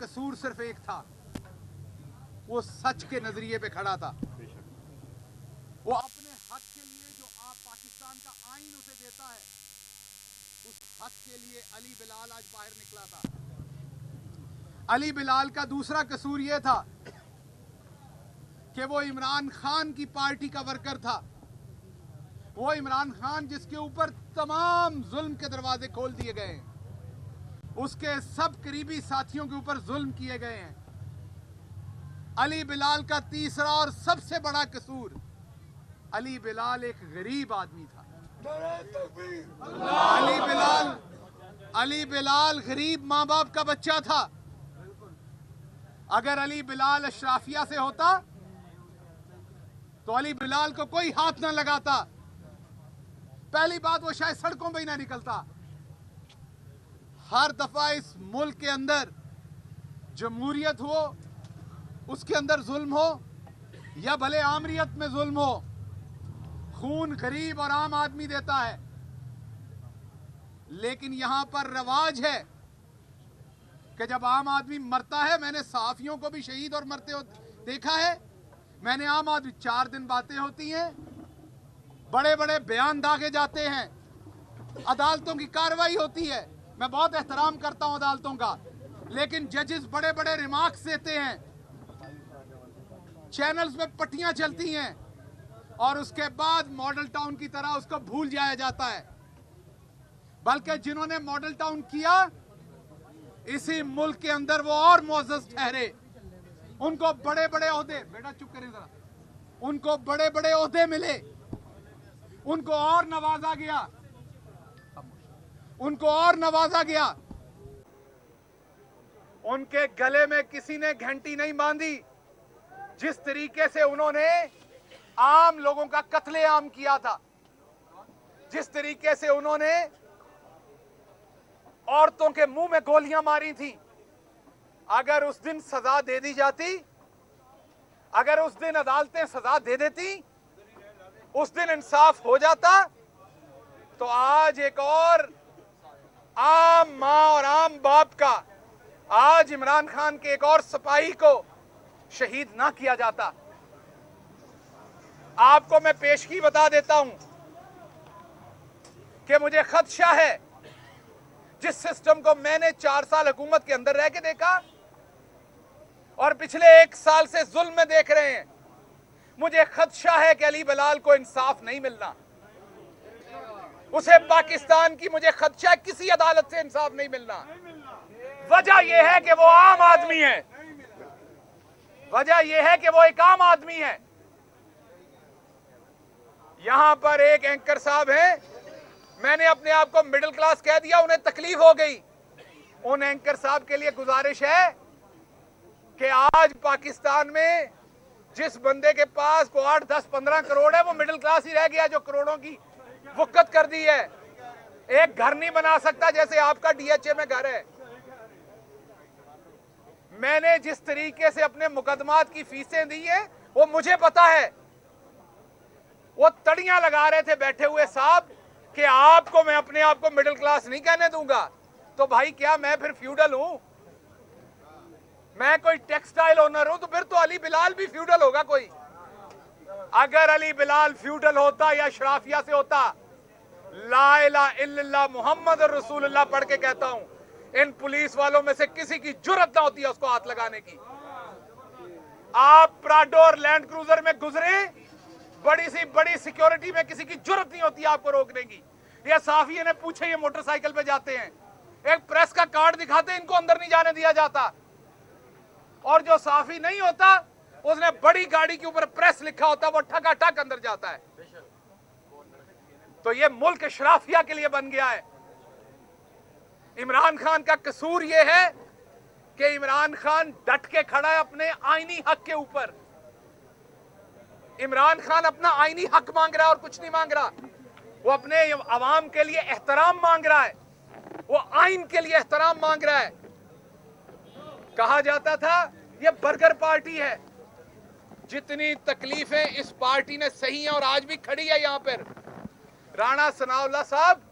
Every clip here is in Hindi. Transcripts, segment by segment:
कसूर सिर्फ एक था, वो सच के नजरिए पे खड़ा था। वो अपने हक के लिए जो आप पाकिस्तान का आईन उसे देता है, उस हक के लिए अली बिलाल आज बाहर निकला था। अली बिलाल का दूसरा कसूर यह था कि वो इमरान खान की पार्टी का वर्कर था। वो इमरान खान जिसके ऊपर तमाम जुल्म के दरवाजे खोल दिए गए हैं, उसके सब करीबी साथियों के ऊपर जुल्म किए गए हैं। अली बिलाल का तीसरा और सबसे बड़ा कसूर, अली बिलाल एक गरीब आदमी था। अली बिलाल गरीब माँ बाप का बच्चा था। अगर अली बिलाल अशराफिया से होता तो अली बिलाल को कोई हाथ ना लगाता। पहली बात, वो शायद सड़कों पे ही ना निकलता। हर दफा इस मुल्क के अंदर जमहूरियत हो, उसके अंदर जुल्म हो या भले आमरीत में जुल्म हो, खून गरीब और आम आदमी देता है। लेकिन यहां पर रवाज है कि जब आम आदमी मरता है, मैंने सहाफियों को भी शहीद और मरते हो देखा है, मैंने आम आदमी 4 दिन बातें होती हैं, बड़े बड़े बयान दागे जाते हैं, अदालतों की कार्रवाई होती है। मैं बहुत एहतराम करता हूं अदालतों का, लेकिन जजेस बड़े बड़े रिमार्क्स देते हैं, चैनल्स में पट्टियां चलती हैं और उसके बाद मॉडल टाउन की तरह उसको भूल जाया जाता है। बल्कि जिन्होंने मॉडल टाउन किया, इसी मुल्क के अंदर वो और मोअज़्ज़ज़ ठहरे, उनको बड़े बड़े ओहदे, बेटा चुप करें जरा, उनको बड़े बड़े ओहदे मिले, उनको और नवाजा गया, उनको और नवाजा गया। उनके गले में किसी ने घंटी नहीं बांधी। जिस तरीके से उन्होंने आम लोगों का कत्लेआम किया था, जिस तरीके से उन्होंने औरतों के मुंह में गोलियां मारी थी, अगर उस दिन सजा दे दी जाती, अगर उस दिन अदालतें सजा दे देती, उस दिन इंसाफ हो जाता, तो आज एक और आम मां और आम बाप का, आज इमरान खान के एक और सिपाही को शहीद ना किया जाता। आपको मैं पेशगी बता देता हूं कि मुझे खदशा है, जिस सिस्टम को मैंने 4 साल हुकूमत के अंदर रह के देखा और पिछले 1 साल से जुल्म में देख रहे हैं, मुझे खदशा है कि अली बिलाल को इंसाफ नहीं मिलना। उसे पाकिस्तान की, मुझे खदशा है, किसी अदालत से इंसाफ नहीं मिलना। वजह यह है कि वो आम आदमी है, वजह यह है कि वो एक आम आदमी है। यहां पर एक एंकर साहब हैं, मैंने अपने आप को मिडिल क्लास कह दिया, उन्हें तकलीफ हो गई। उन एंकर साहब के लिए गुजारिश है कि आज पाकिस्तान में जिस बंदे के पास को 8, 10, 15 करोड़ है, वो मिडिल क्लास ही रह गया, जो करोड़ों की वक़्त कर दी है। एक घर नहीं बना सकता जैसे आपका डीएचए में घर है। मैंने जिस तरीके से अपने मुकदमात की फीसें दी है, वो मुझे पता है। वो तड़ियां लगा रहे थे बैठे हुए साहब कि आपको मैं अपने आप को मिडिल क्लास नहीं कहने दूंगा। तो भाई क्या मैं फिर फ्यूडल हूं? मैं कोई टेक्सटाइल ओनर हूं? तो फिर तो अली बिलाल भी फ्यूडल होगा कोई। अगर अली बिलाल फ्यूडल होता या शराफिया से होता, ला इलाहा इल्लल्लाह मुहम्मद रसूलुल्लाह पढ़ के कहता हूं, इन पुलिस वालों में से किसी की जुर्रत ना होती है उसको हाथ लगाने की। आप प्राडो और लैंड क्रूजर में गुजरे, बड़ी सी बड़ी सिक्योरिटी में किसी की जुर्रत नहीं होती आपको रोकने की। ये साफिये ने पूछे, ये मोटरसाइकिल पे जाते हैं, एक प्रेस का कार्ड दिखाते, इनको अंदर नहीं जाने दिया जाता। और जो साफी नहीं होता, उसने बड़ी गाड़ी के ऊपर प्रेस लिखा होता, वो ठकाठक अंदर जाता है। तो ये मुल्क शराफिया के लिए बन गया है। इमरान खान का कसूर यह है कि इमरान खान डट के खड़ा है अपने आईनी हक के ऊपर। इमरान खान अपना आईनी हक मांग रहा है और कुछ नहीं मांग रहा। वो अपने अवाम के लिए एहतराम मांग रहा है, वो आइन के लिए एहतराम मांग रहा है। कहा जाता था ये बर्गर पार्टी है। जितनी तकलीफें इस पार्टी ने सही हैं और आज भी खड़ी है यहां पर, राणा सनाउल्लाह साहब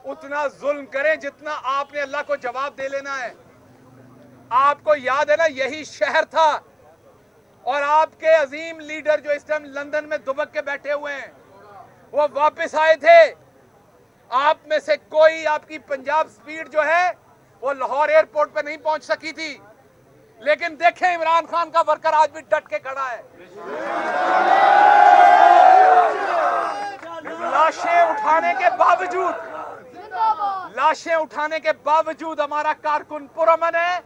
उतना जुल्म करें जितना आपने अल्लाह को जवाब दे लेना है। आपको याद है ना, यही शहर था और आपके अजीम लीडर जो इस टाइम लंदन में दुबक के बैठे हुए हैं, वो वापस आए थे। आप में से कोई, आपकी पंजाब स्पीड जो है वो लाहौर एयरपोर्ट पे नहीं पहुंच सकी थी, लेकिन देखें इमरान खान का वर्कर आज भी डट के खड़ा है। लाशें उठाने के बावजूद हमारा कारकुन पुरअमन है।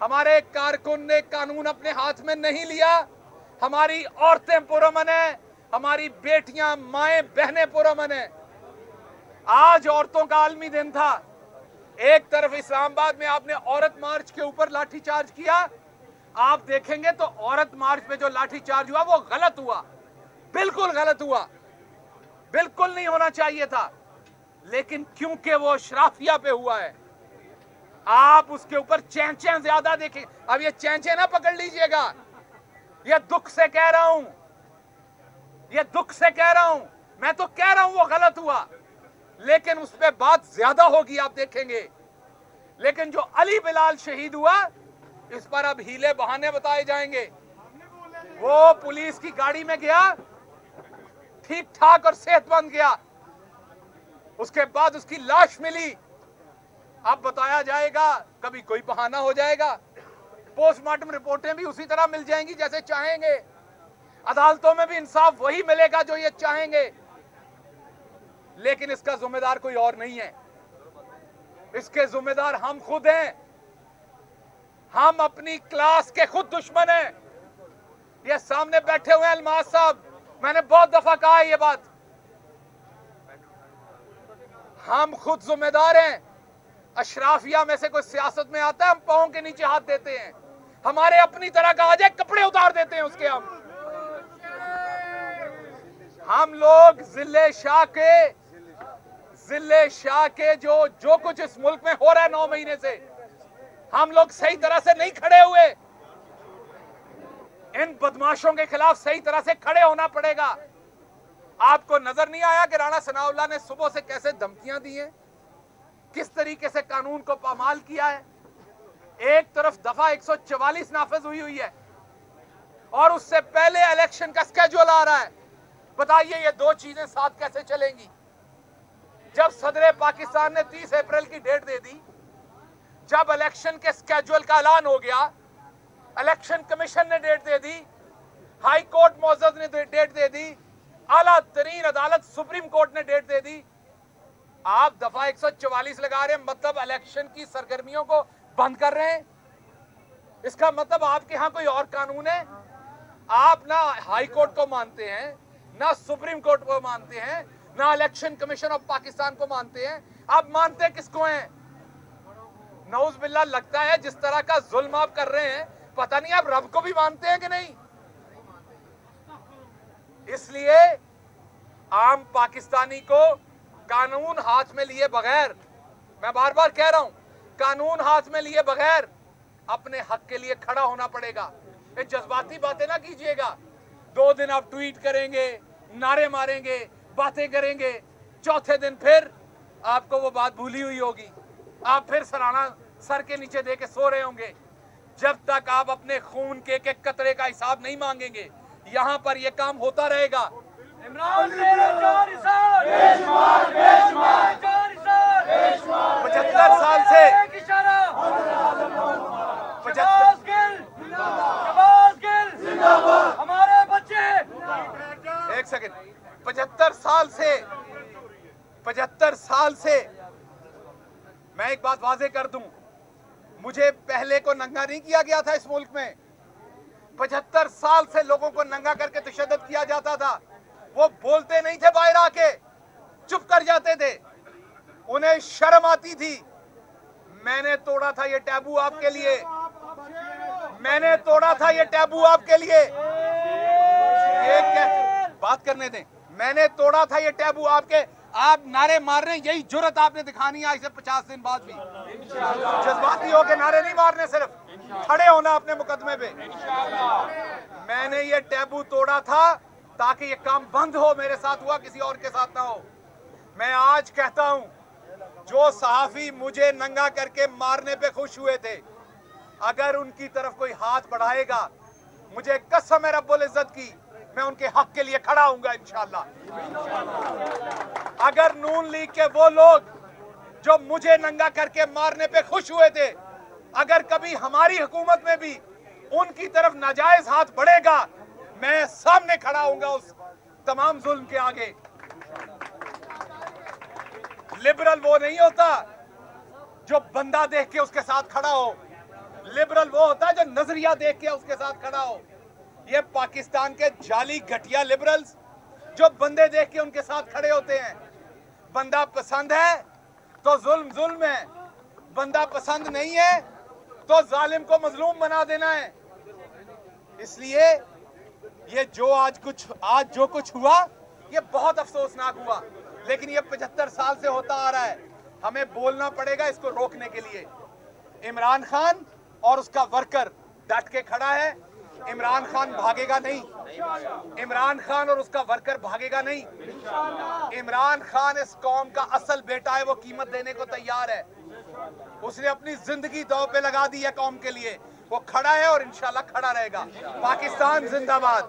हमारे कारकुन ने कानून अपने हाथ में नहीं लिया। हमारी औरतें पुरअमन है, हमारी बेटियां, माएं, बहनें पुरअमन है। आज औरतों का आलमी दिन था। एक तरफ इस्लामाबाद में आपने औरत मार्च के ऊपर लाठीचार्ज किया, आप देखेंगे तो औरत मार्च पे जो लाठीचार्ज हुआ वो गलत हुआ, बिल्कुल गलत हुआ, बिल्कुल नहीं होना चाहिए था। लेकिन क्योंकि वो अशराफिया पे हुआ है, आप उसके ऊपर चैंचें ज्यादा देखें। अब ये चैंचें ना पकड़ लीजिएगा, ये दुख से कह रहा हूं, ये दुख से कह रहा हूं। मैं तो कह रहा हूं वो गलत हुआ, लेकिन उस पर बात ज्यादा होगी, आप देखेंगे। लेकिन जो अली बिलाल शहीद हुआ, इस पर अब हीले बहाने बताए जाएंगे। वो पुलिस की गाड़ी में गया, ठीक ठाक और सेहतमंद गया, उसके बाद उसकी लाश मिली। अब बताया जाएगा, कभी कोई बहाना हो जाएगा, पोस्टमार्टम रिपोर्टें भी उसी तरह मिल जाएंगी जैसे चाहेंगे। अदालतों में भी इंसाफ वही मिलेगा जो ये चाहेंगे। लेकिन इसका जिम्मेदार कोई और नहीं है, इसके जिम्मेदार हम खुद हैं। हम अपनी क्लास के खुद दुश्मन हैं। ये सामने बैठे हुए हैं अलमास साहब, मैंने बहुत दफा कहा है ये बात, हम खुद जिम्मेदार हैं। अशराफिया में से कोई सियासत में आता है, हम पांव के नीचे हाथ देते हैं। हमारे अपनी तरह का आ जाए, कपड़े उतार देते हैं उसके। हम लोग जिले शाह के जो कुछ इस मुल्क में हो रहा है 9 महीने से, हम लोग सही तरह से नहीं खड़े हुए। इन बदमाशों के खिलाफ सही तरह से खड़े होना पड़ेगा। आपको नजर नहीं आया कि राणा सनाउल्लाह ने सुबह से कैसे धमकियां दी हैं, किस तरीके से कानून को पामाल किया है। एक तरफ दफा 144 नाफिज हुई है और उससे पहले इलेक्शन का स्केड्यूल आ रहा है। बताइए ये दो चीजें साथ कैसे चलेंगी? जब सदर पाकिस्तान ने 30 अप्रैल की डेट दे दी, जब इलेक्शन के स्केड्यूल का ऐलान हो गया, इलेक्शन कमीशन ने डेट दे दी, हाई कोर्ट मौजूद ने डेट दे दी, आला तरीन अदालत सुप्रीम कोर्ट ने डेट दे दी, आप दफा 144 लगा रहे हैं, मतलब इलेक्शन की सरगर्मियों को बंद कर रहे हैं। इसका मतलब आपके यहां कोई और कानून है। आप ना हाई कोर्ट को मानते हैं, ना सुप्रीम कोर्ट को मानते हैं, ना इलेक्शन कमीशन ऑफ पाकिस्तान को मानते हैं। आप मानते किसको हैं? नऊज बिल्लाह, लगता है जिस तरह का जुल्म आप कर रहे हैं, पता नहीं आप रब को भी मानते हैं कि नहीं। इसलिए आम पाकिस्तानी को कानून हाथ में लिए बगैर, मैं बार बार कह रहा हूं, कानून हाथ में लिए बगैर अपने हक के लिए खड़ा होना पड़ेगा। ये जज्बाती बातें ना कीजिएगा। 2 दिन आप ट्वीट करेंगे, नारे मारेंगे, बातें करेंगे, चौथे दिन फिर आपको वो बात भूली हुई होगी, आप फिर सराहना सर के नीचे दे के सो रहे होंगे। जब तक आप अपने खून के एक कतरे का हिसाब नहीं मांगेंगे, यहां पर यह काम होता रहेगा। इमरान 75 साल से हमारे बच्चे, एक सेकंड, 75 साल से मैं एक बात वाजे कर दूं, मुझे पहले को नंगा नहीं किया गया था इस मुल्क में। 75 साल से लोगों को नंगा करके तशद्दुद किया जाता था। वो बोलते नहीं थे, बाहर आके चुप कर जाते थे, उन्हें शर्म आती थी। मैंने तोड़ा था ये टैबू आपके लिए, मैंने तोड़ा था ये टैबू आपके लिए। बात करने दें, मैंने तोड़ा था ये टैबू आपके। आप नारे मार रहे हैं, यही जुर्रत आपने दिखानी है आज से 50 दिन बाद भी। जज्बाती होकर नारे नहीं मारने, सिर्फ खड़े होना अपने मुकदमे पे। मैंने ये टैबू तोड़ा था ताकि ये काम बंद हो, मेरे साथ हुआ, किसी और के साथ ना हो। मैं आज कहता हूं, जो सहाफी मुझे नंगा करके मारने पे खुश हुए थे, अगर उनकी तरफ कोई हाथ बढ़ाएगा, मुझे कसम है रब्बुल इज्जत की, मैं उनके हक के लिए खड़ा हूंगा इंशाअल्लाह। अगर नून लीग के वो लोग जो मुझे नंगा करके मारने पे खुश हुए थे, अगर कभी हमारी हुकूमत में भी उनकी तरफ नाजायज हाथ बढ़ेगा, मैं सामने खड़ा हूंगा उस तमाम जुल्म के आगे। लिबरल वो नहीं होता जो बंदा देख के उसके साथ खड़ा हो, लिबरल वो होता है जो नजरिया देख के उसके साथ खड़ा हो। ये पाकिस्तान के जाली घटिया लिबरल्स जो बंदे देख के उनके साथ खड़े होते हैं। बंदा पसंद है तो जुल्म जुल्म है, बंदा पसंद नहीं है तो जालिम को मजलूम बना देना है। इसलिए ये आज जो कुछ हुआ, ये बहुत अफसोसनाक हुआ, लेकिन ये 75 साल से होता आ रहा है। हमें बोलना पड़ेगा इसको रोकने के लिए। इमरान खान और उसका वर्कर डट के खड़ा है। इमरान खान भागेगा नहीं, इमरान खान और उसका वर्कर भागेगा नहीं। इमरान खान इस कौम का असल बेटा है, वो कीमत देने को तैयार है। उसने अपनी जिंदगी दांव पे लगा दी है कौम के लिए। वो खड़ा है और इंशाल्लाह खड़ा रहेगा। पाकिस्तान जिंदाबाद।